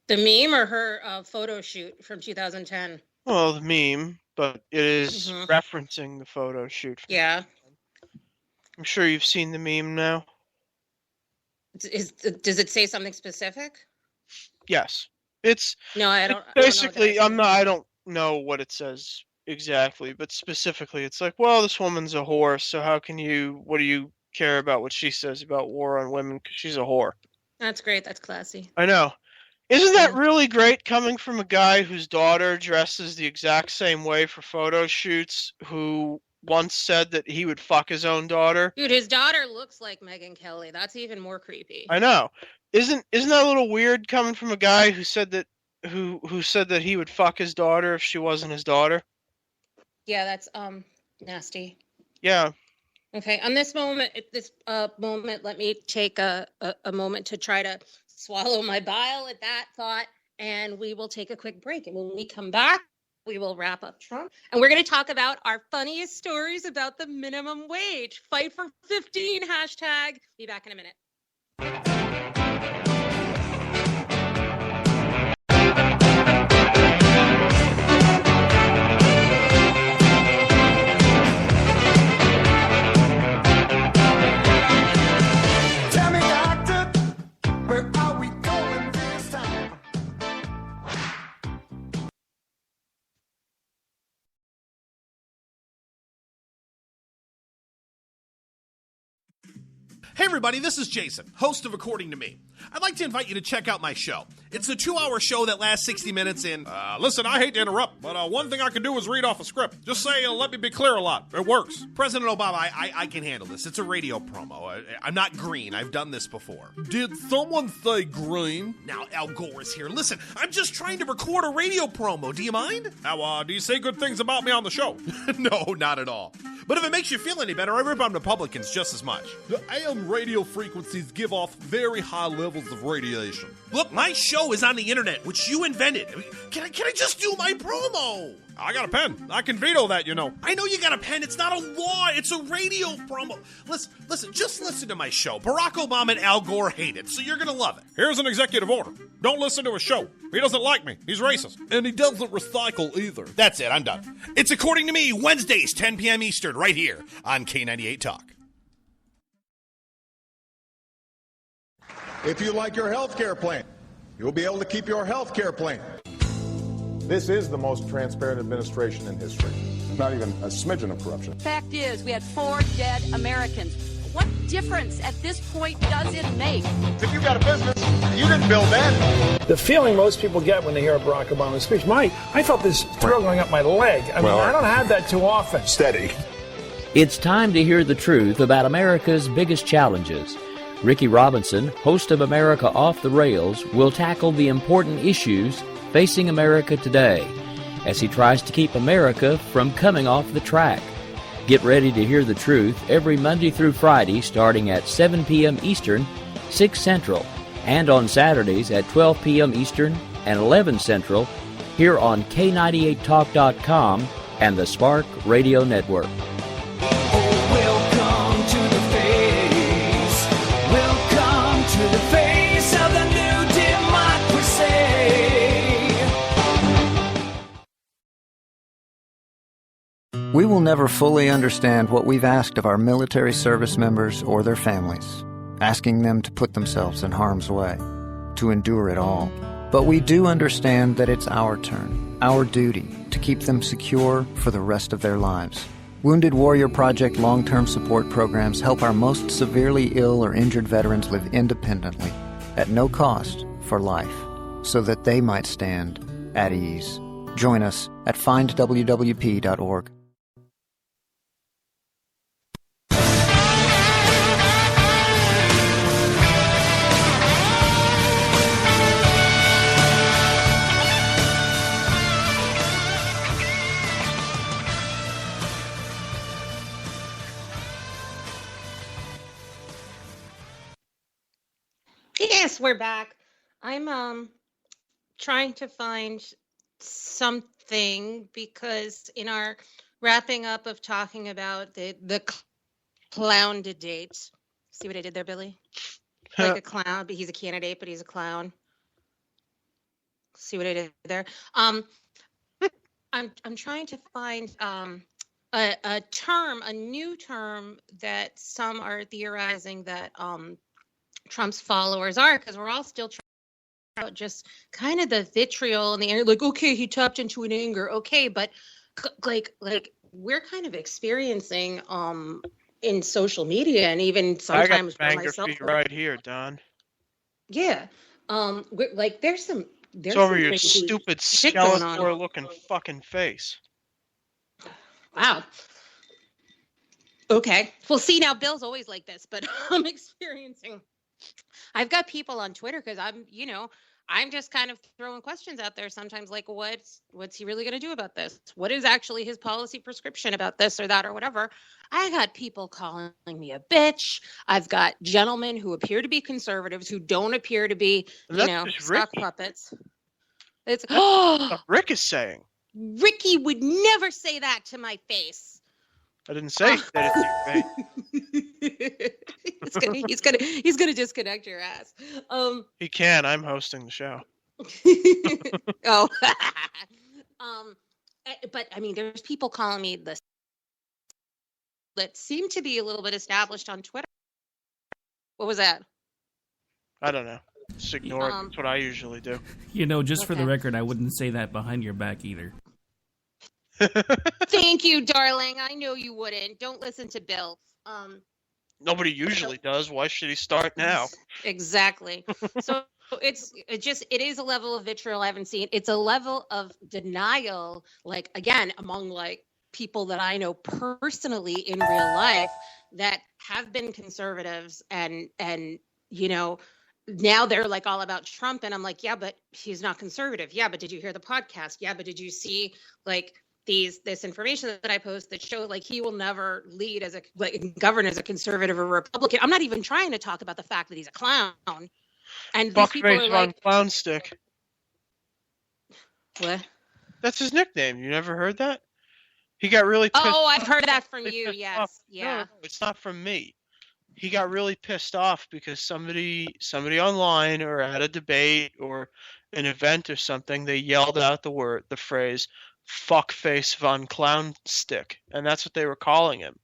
The meme or her photo shoot from 2010? Well, the meme, but it is referencing the photo shoot. Yeah. I'm sure you've seen the meme now. Does it say something specific? Yes. It's no, I don't. Basically, I don't know what it says exactly, but specifically, it's like, well, this woman's a whore, so what do you care about what she says about war on women? Because she's a whore. That's great. That's classy. I know. Isn't that really great coming from a guy whose daughter dresses the exact same way for photo shoots, who once said that he would fuck his own daughter? Dude, his daughter looks like Megyn Kelly. That's even more creepy. I know. Isn't that a little weird coming from a guy who said that he would fuck his daughter if she wasn't his daughter? Yeah, that's nasty. Yeah. Okay, on this moment, let me take a moment to try to swallow my bile at that thought, and we will take a quick break. And when we come back, we will wrap up Trump, and we're going to talk about our funniest stories about the minimum wage. Fight for 15 hashtag. Be back in a minute. Hey everybody, this is Jason, host of According to Me. I'd like to invite you to check out my show. It's a 2-hour show that lasts 60 minutes in... listen, I hate to interrupt, but one thing I can do is read off a script. Just say, let me be clear a lot. It works. President Obama, I can handle this. It's a radio promo. I'm not green. I've done this before. Did someone say green? Now, Al Gore is here. Listen, I'm just trying to record a radio promo. Do you mind? Now, do you say good things about me on the show? No, not at all. But if it makes you feel any better, I rip on Republicans just as much. The AM radio frequencies give off very high levels of radiation. Look, my show is on the internet, which you invented. Can I just do my promo? I got a pen. I can veto that, you know. I know you got a pen. It's not a law. It's a radio promo. Listen, just listen to my show. Barack Obama and Al Gore hate it, so you're going to love it. Here's an executive order. Don't listen to his show. He doesn't like me. He's racist. And he doesn't recycle either. That's it. I'm done. It's According to Me, Wednesdays, 10 p.m. Eastern, right here on K98 Talk. If you like your health care plan, you'll be able to keep your health care plan. This is the most transparent administration in history. Not even a smidgen of corruption. Fact is, we had 4 dead Americans. What difference at this point does it make? If you got a business, you didn't build that. The feeling most people get when they hear a Barack Obama speech, I felt this thrill going up my leg. I don't have that too often. Steady. It's time to hear the truth about America's biggest challenges. Ricky Robinson, host of America Off the Rails, will tackle the important issues facing America today as he tries to keep America from coming off the track. Get ready to hear the truth every Monday through Friday starting at 7 p.m. Eastern, 6 Central, and on Saturdays at 12 p.m. Eastern and 11 Central here on K98Talk.com and the Spark Radio Network. We will never fully understand what we've asked of our military service members or their families, asking them to put themselves in harm's way, to endure it all. But we do understand that it's our turn, our duty, to keep them secure for the rest of their lives. Wounded Warrior Project long-term support programs help our most severely ill or injured veterans live independently, at no cost, for life, so that they might stand at ease. Join us at findwwp.org. Yes, we're back. I'm trying to find something because in our wrapping up of talking about the clown to date. See what I did there, Billy? Like a clown, but he's a candidate, but he's a clown. See what I did there? I'm trying to find a term, a new term that some are theorizing that Trump's followers are, because we're all still trying out just kind of the vitriol and the air, like, okay, he tapped into an anger, okay, but like we're kind of experiencing in social media and even sometimes I got anger feet right here, Don. Yeah, like there's it's over your stupid Skeletor-looking fucking face. Wow. Okay. Well, see, now Bill's always like this, but I'm experiencing. I've got people on Twitter because I'm just kind of throwing questions out there sometimes, like what's he really going to do about this? What is actually his policy prescription about this or that or whatever? I got people calling me a bitch. I've got gentlemen who appear to be conservatives who don't appear to be, sock puppets. It's what Rick is saying. Ricky would never say that to my face. I didn't say that it's your face. He's gonna disconnect your ass. He can. I'm hosting the show. Oh. But I mean, there's people calling me this that seem to be a little bit established on Twitter. What was that? I don't know. Just ignore it. That's what I usually do. Just for the record, I wouldn't say that behind your back either. Thank you, darling. I know you wouldn't. Don't listen to Bill. Nobody usually does. Why should he start now? Exactly. So it is a level of vitriol I haven't seen. It's a level of denial, like, again, among like people that I know personally in real life that have been conservatives and you know, now they're like all about Trump, and I'm like, yeah, but he's not conservative. Yeah, but did you hear the podcast? Yeah, but did you see like this information that I post that show like he will never lead as govern as a conservative or Republican? I'm not even trying to talk about the fact that he's a clown. And these people are like, Clown Stick. What? That's his nickname. You never heard that? He got really pissed Oh, I've off. heard that from you. Yes. Off. Yeah. No, it's not from me. He got really pissed off because somebody online or at a debate or an event or something, they yelled out the phrase "fuckface von Clownstick," and that's what they were calling him.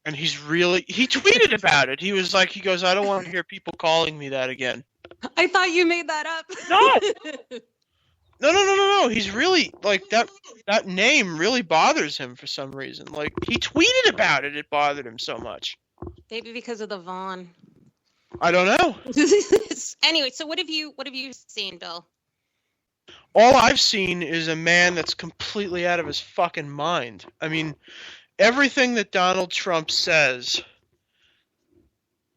And he tweeted about it. He was like, he goes, "I don't want to hear people calling me that again." I thought you made that up. No. He's really like that name really bothers him for some reason. Like he tweeted about it. It bothered him so much. Maybe because of the Vaughn. I don't know. Anyway, so what have you seen, Bill? All I've seen is a man that's completely out of his fucking mind. I mean, everything that Donald Trump says,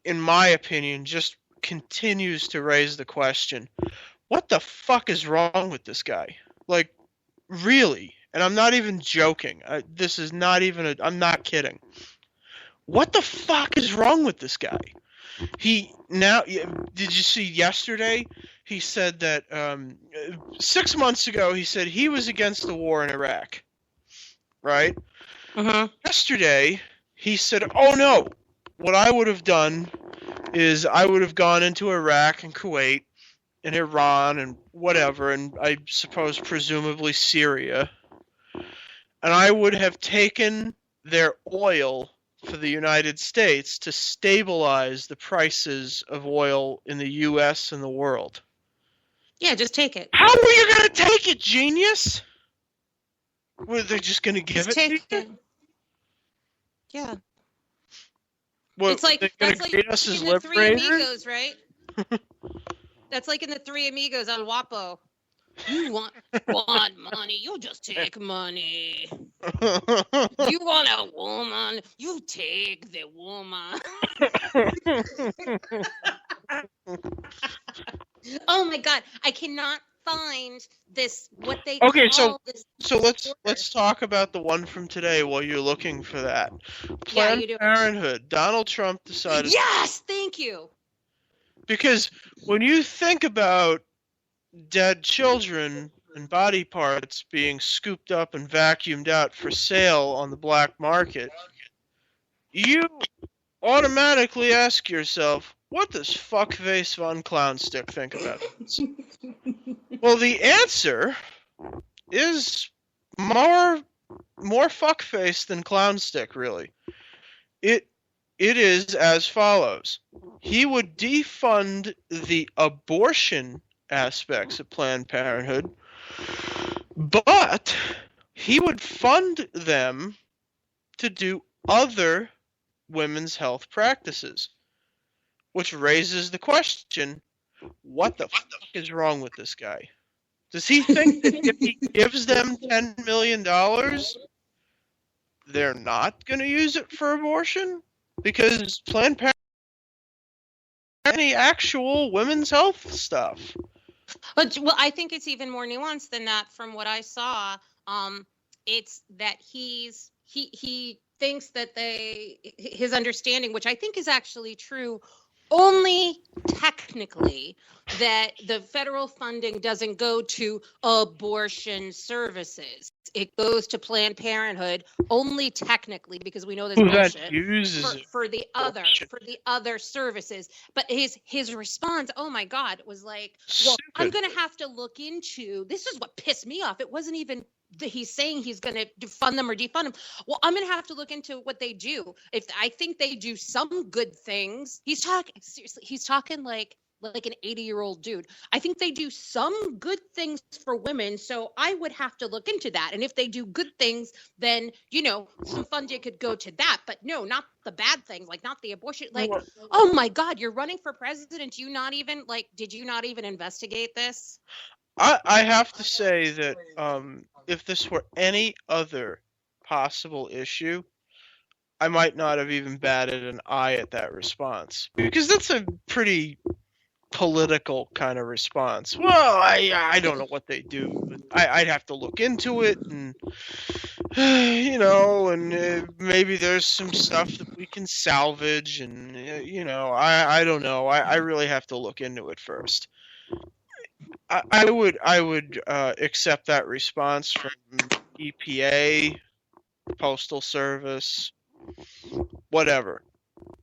in my opinion, just continues to raise the question, what the fuck is wrong with this guy? Like, really? And I'm not even joking. This is not even I'm not kidding. What the fuck is wrong with this guy? Did you see yesterday? He said that 6 months ago, he said he was against the war in Iraq. Right? Uh-huh. Yesterday, he said, oh no, what I would have done is I would have gone into Iraq and Kuwait and Iran and whatever, and I suppose presumably Syria, and I would have taken their oil for the United States to stabilize the prices of oil in the U.S. and the world. Yeah, just take it. How are you going to take it, genius? Were they just going to give it to you? Yeah. What, it's like that's like in the Three Amigos, right? That's like in the Three Amigos on WAPO. You want money, you just take money. You want a woman, you take the woman. Oh my God, I cannot find this. What they okay? Call so let's talk about the one from today while you're looking for that. Planned Parenthood. Donald Trump decided. Yes, thank you. Because when you think about dead children and body parts being scooped up and vacuumed out for sale on the black market, you automatically ask yourself, what does fuckface von Clownstick think about this? Well, the answer is more fuckface than Clownstick, really. It is as follows. He would defund the abortion aspects of Planned Parenthood, but he would fund them to do other women's health practices, which raises the question, what the fuck is wrong with this guy? Does he think that if he gives them $10 million, they're not going to use it for abortion? Because Planned Parenthood doesn't have any actual women's health stuff. But I think it's even more nuanced than that. From what I saw, it's that he thinks that his understanding, which I think is actually true, only technically, that the federal funding doesn't go to abortion services. It goes to Planned Parenthood only technically, because we know there's bullshit for the other services. But his response, oh my God, was like, well, I'm going to have to look into, this is what pissed me off. It wasn't even he's saying he's going to fund them or defund them. Well, I'm going to have to look into what they do. If I think they do some good things, he's talking like like an 80-year-old dude. I think they do some good things for women, so I would have to look into that. And if they do good things, then, some funding could go to that. But no, not the bad things, like not the abortion. Like, oh my God, you're running for president. Did you not even investigate this? I have to say that if this were any other possible issue, I might not have even batted an eye at that response, because that's a pretty political kind of response. Well, I don't know what they do, but I'd have to look into it, and and maybe there's some stuff that we can salvage, and I don't know. I really have to look into it first. I would accept that response from EPA, Postal Service, whatever.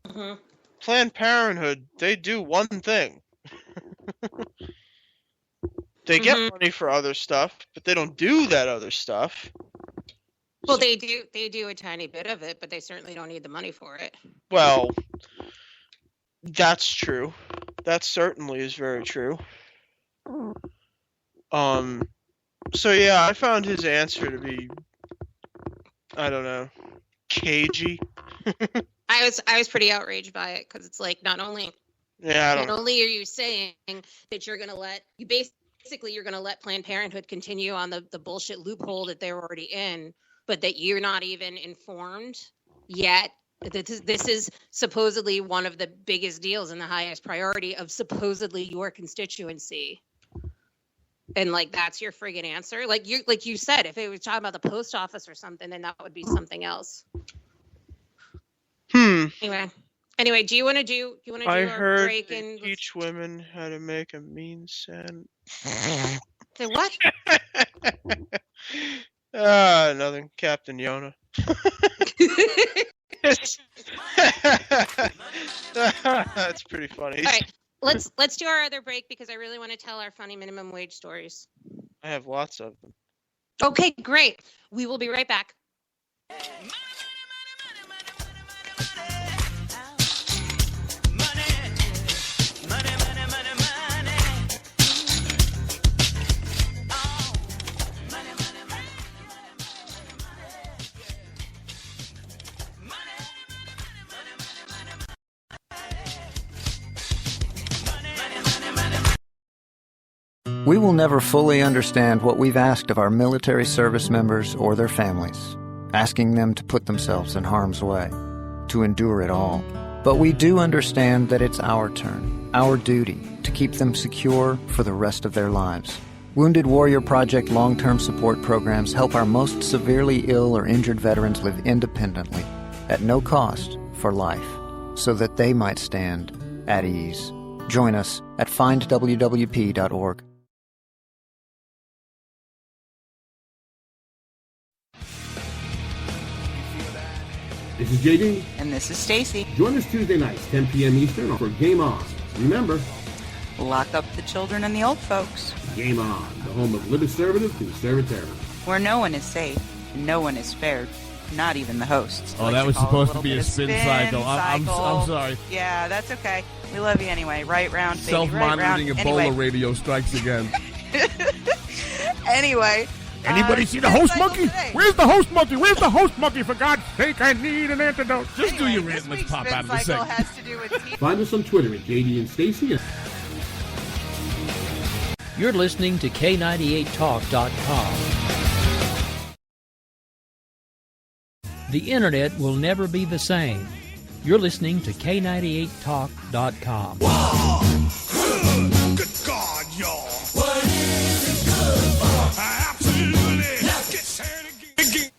Mm-hmm. Planned Parenthood, they do one thing. They get money for other stuff, but they don't do that other stuff. Well, they do a tiny bit of it, but they certainly don't need the money for it. Well, that's true. That certainly is very true. So yeah, I found his answer to be, I don't know, cagey. I was pretty outraged by it, because it's like, not only are you saying that you're going to let Planned Parenthood continue on the bullshit loophole that they're already in, but that you're not even informed yet. This is supposedly one of the biggest deals and the highest priority of supposedly your constituency. And like, that's your friggin' answer. Like you said, if it was talking about the post office or something, then that would be something else. Anyway, do you want to do I our heard break they and teach women how to make a mean sand. say what? Nothing. Captain Yona. That's pretty funny. All right, let's do our other break, because I really want to tell our funny minimum wage stories. I have lots of them. Okay, great. We will be right back. We will never fully understand what we've asked of our military service members or their families, asking them to put themselves in harm's way, to endure it all. But we do understand that it's our turn, our duty, to keep them secure for the rest of their lives. Wounded Warrior Project long-term support programs help our most severely ill or injured veterans live independently, at no cost, for life, so that they might stand at ease. Join us at findwwp.org. This is JD. And this is Stacy. Join us Tuesday nights, 10 p.m. Eastern, for Game On. Remember, lock up the children and the old folks. Game On, the home of libertative conservatism. Where no one is safe, no one is spared, not even the hosts. Oh, that was supposed to be a spin cycle. I'm sorry. Yeah, that's okay. We love you anyway. Right round, baby. Self-monitoring right Ebola round. radio strikes again. Anyway. Anybody see the host monkey? Where's the host monkey? Where's the host monkey? For God's sake, I need an antidote. Just do your rant. Let's pop out of the segment. Has to do with Find us on Twitter at JD and Stacy. You're listening to K98Talk.com. The internet will never be the same. You're listening to K98Talk.com. Wow. Good God, y'all. What is it good for? Absolutely. Let's get started again.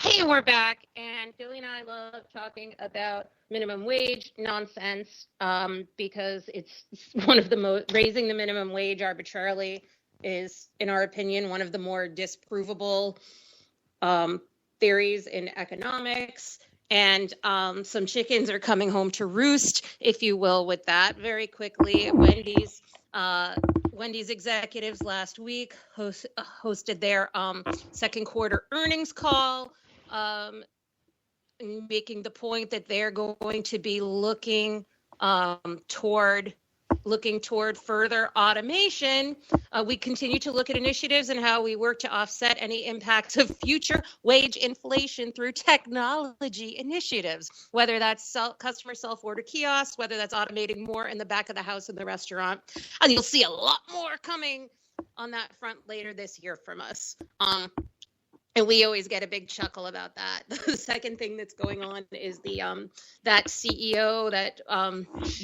Hey, we're back, and Billy and I love talking about minimum wage nonsense because it's one of the most, raising the minimum wage arbitrarily is, in our opinion, one of the more disprovable theories in economics. And some chickens are coming home to roost, if you will, with that very quickly. Wendy's executives last week hosted their second quarter earnings call, making the point that they're going to be looking toward further automation. We continue to look at initiatives and how we work to offset any impacts of future wage inflation through technology initiatives, whether that's customer self-order kiosks, whether that's automating more in the back of the house in the restaurant. And you'll see a lot more coming on that front later this year from us. And we always get a big chuckle about that. The second thing that's going on is that CEO, that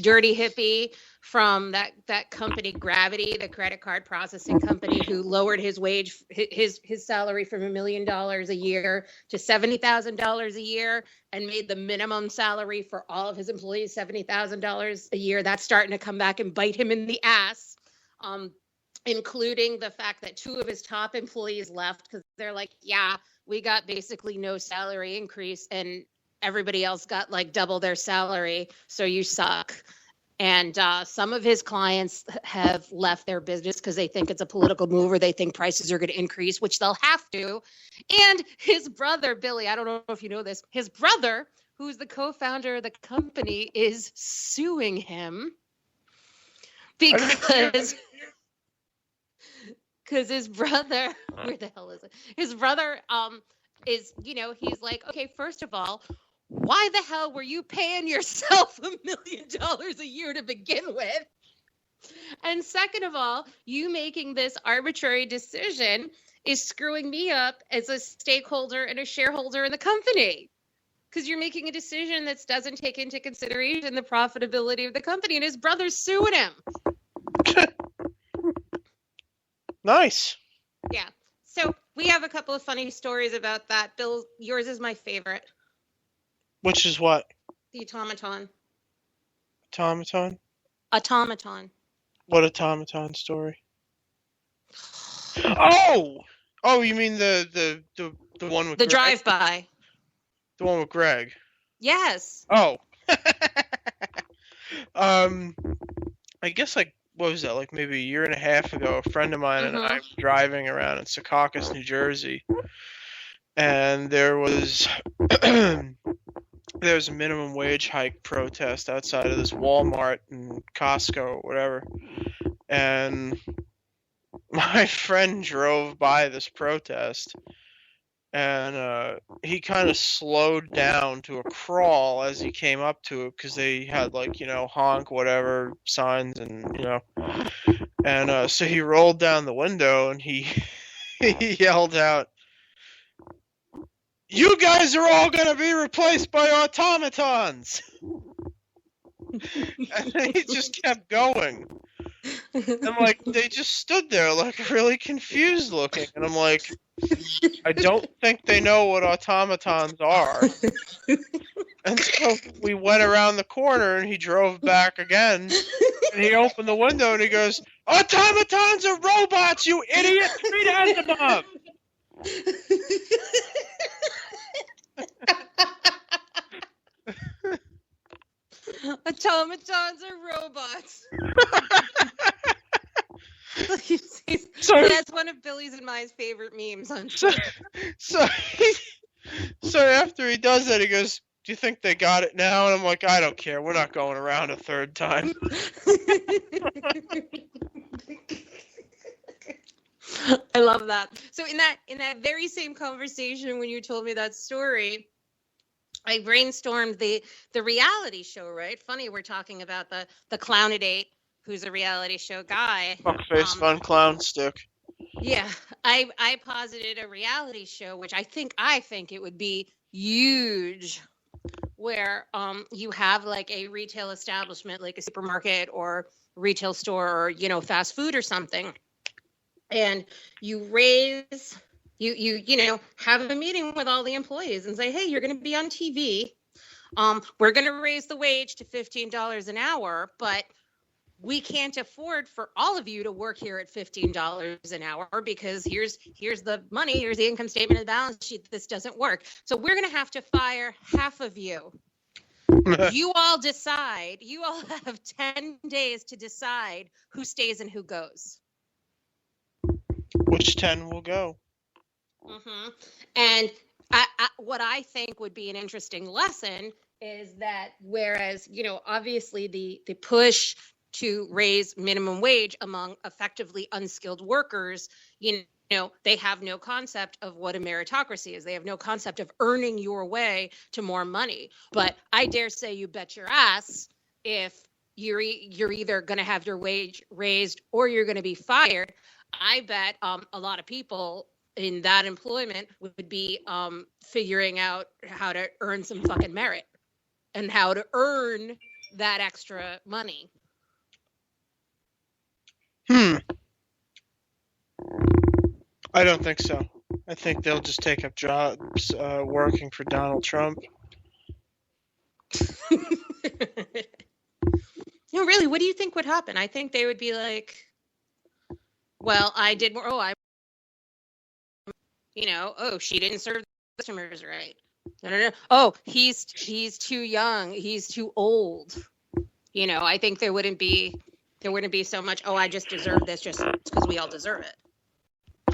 dirty hippie from that company Gravity, the credit card processing company, who lowered his wage, his salary from $1 million a year to $70,000 a year, and made the minimum salary for all of his employees $70,000 a year. That's starting to come back and bite him in the ass. Including the fact that 2 of his top employees left because they're like, yeah, we got basically no salary increase and everybody else got like double their salary, so you suck. And some of his clients have left their business because they think it's a political move or they think prices are going to increase, which they'll have to. And his brother, Billy, I don't know if you know this, his brother, who's the co-founder of the company, is suing him because his brother, where the hell is it? His brother is, he's like, okay, first of all, why the hell were you paying yourself $1 million a year to begin with? And second of all, you making this arbitrary decision is screwing me up as a stakeholder and a shareholder in the company. Because you're making a decision that doesn't take into consideration the profitability of the company. And his brother's suing him. Nice. Yeah. So we have a couple of funny stories about that. Bill, yours is my favorite. Which is what? The automaton. Automaton? Automaton. What automaton story? Oh, you mean the one with the Greg? drive-by? The one with Greg. Yes. Oh. I guess what was that, like maybe a year and a half ago, a friend of mine and I were driving around in Secaucus, New Jersey, and there was a minimum wage hike protest outside of this Walmart and Costco or whatever, and my friend drove by this protest, and he kind of slowed down to a crawl as he came up to it because they had honk whatever signs and so he rolled down the window and he yelled out, "You guys are all going to be replaced by automatons!" And then he just kept going. And they just stood there really confused looking. And I'm like, I don't think they know what automatons are. And so we went around the corner and he drove back again. And he opened the window and he goes, "Automatons are robots, you idiot! Treat as above!" Automatons are robots. That's one of Billy's and my favorite memes on Twitter. So after he does that, he goes, "Do you think they got it now?" And I'm like, "I don't care. We're not going around a third time." I love that. So in that very same conversation when you told me that story, I brainstormed the reality show, right? Funny, we're talking about the Clownidate, who's a reality show guy. Fuckface fun clown stick. Yeah, I posited a reality show, which I think it would be huge, where you have like a retail establishment, like a supermarket or retail store or fast food or something, and you raise. You have a meeting with all the employees and say, hey, you're going to be on TV. We're going to raise the wage to $15 an hour, but we can't afford for all of you to work here at $15 an hour because here's the money, here's the income statement and the balance sheet. This doesn't work. So we're going to have to fire half of you. You all decide. You all have 10 days to decide who stays and who goes. Which 10 will go? Mm-hmm. And what I think would be an interesting lesson is that whereas, obviously the push to raise minimum wage among effectively unskilled workers, they have no concept of what a meritocracy is. They have no concept of earning your way to more money. But I dare say you bet your ass if you're either going to have your wage raised or you're going to be fired. I bet a lot of people in that employment would be figuring out how to earn some fucking merit and how to earn that extra money. I don't think so. I think they'll just take up jobs working for Donald Trump. Really, what do you think would happen? I think they would be like, well, I did more. She didn't serve the customers right. No. Oh, he's too young. He's too old. I think there wouldn't be so much, I just deserve this just because we all deserve it.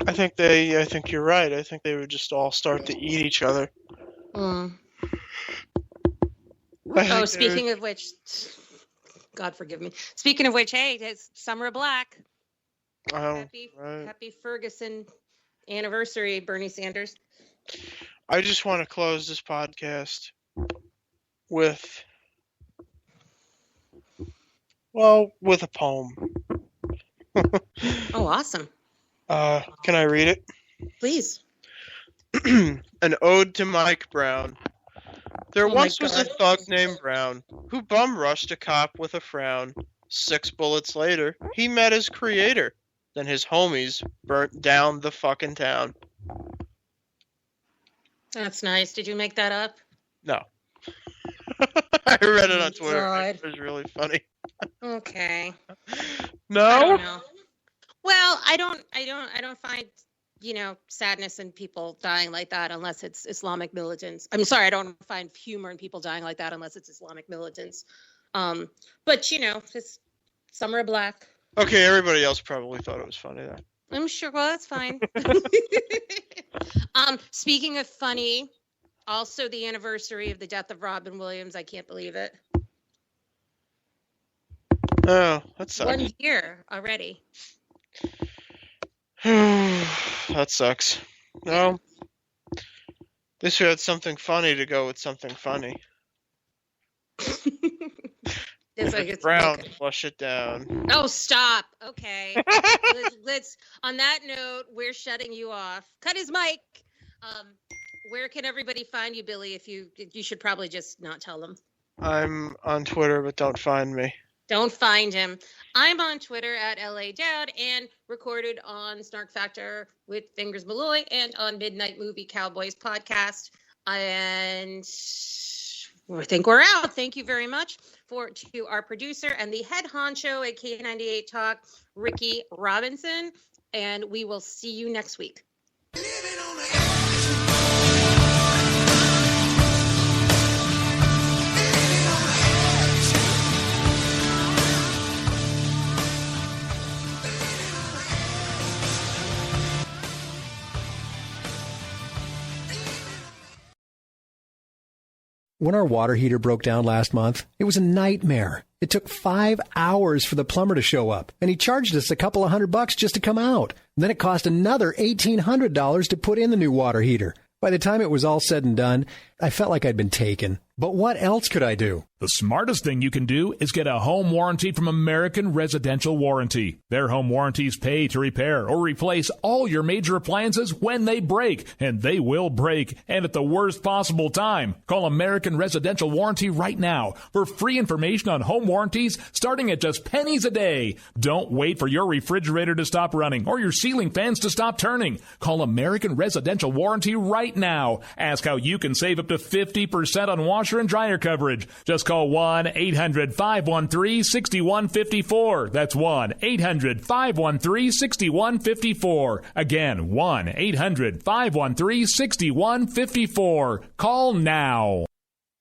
I think you're right. I think they would just all start to eat each other. Speaking of which, God forgive me. Speaking of which, hey, it's Summer of Black. Happy Ferguson anniversary, Bernie Sanders. I just want to close this podcast with a poem. Oh, awesome. Can I read it? Please. An ode to Mike Brown. There once was a thug named Brown who bum rushed a cop with a frown. 6 bullets later, he met his creator. Then his homies burnt down the fucking town. That's nice. Did you make that up? No. I read it on Twitter. God. It was really funny. Okay. No? I don't know. Well, I don't find, sadness in people dying like that unless it's Islamic militants. I'm sorry, I don't find humor in people dying like that unless it's Islamic militants. But it's Summer of Black. Okay, everybody else probably thought it was funny then. I'm sure. Well, that's fine. Speaking of funny, also the anniversary of the death of Robin Williams. I can't believe it. Oh, that sucks. 1 year already. That sucks. No. They should have something funny to go with something funny. It's Brown, okay. Flush it down. Oh, stop. Okay. let's. On that note, we're shutting you off. Cut his mic. Where can everybody find you, Billy? If you should probably just not tell them. I'm on Twitter, but don't find me. Don't find him. I'm on Twitter at LA Dowd and recorded on Snark Factor with Fingers Malloy and on Midnight Movie Cowboys podcast. And I think we're out. Thank you very much to our producer and the head honcho at K98 Talk, Ricky Robinson. And we will see you next week. When our water heater broke down last month, it was a nightmare. It took 5 hours for the plumber to show up, and he charged us a couple of $100 just to come out. And then it cost another $1,800 to put in the new water heater. By the time it was all said and done, I felt like I'd been taken. But what else could I do? The smartest thing you can do is get a home warranty from American Residential Warranty. Their home warranties pay to repair or replace all your major appliances when they break, and they will break, and at the worst possible time. Call American Residential Warranty right now for free information on home warranties starting at just pennies a day. Don't wait for your refrigerator to stop running or your ceiling fans to stop turning. Call American Residential Warranty right now. Ask how you can save up to to 50% on washer and dryer coverage. Just call 1-800-513-6154. That's 1-800-513-6154. Again, 1-800-513-6154. Call now.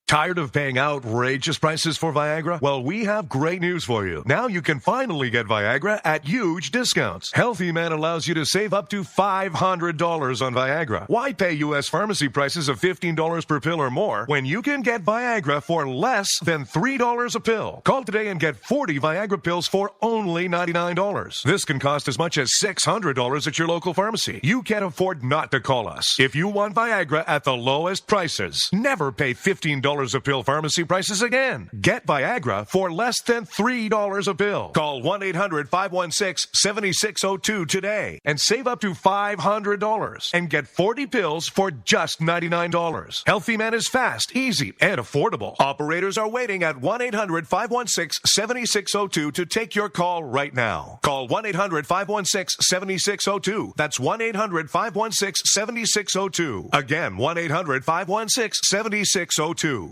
Tired of paying outrageous prices for Viagra? Well, we have great news for you. Now you can finally get Viagra at huge discounts. Healthy Man allows you to save up to $500 on Viagra. Why pay U.S. pharmacy prices of $15 per pill or more when you can get Viagra for less than $3 a pill? Call today and get 40 Viagra pills for only $99. This can cost as much as $600 at your local pharmacy. You can't afford not to call us. If you want Viagra at the lowest prices, never pay $15 a pill pharmacy prices again. Get Viagra for less than $3 a pill. Call 1-800-516-7602 today and save up to $500 and get 40 pills for just $99. Healthy Man is fast, easy, and affordable. Operators are waiting at 1-800-516-7602 to take your call right now. Call 1-800-516-7602. That's 1-800-516-7602. Again, 1-800-516-7602.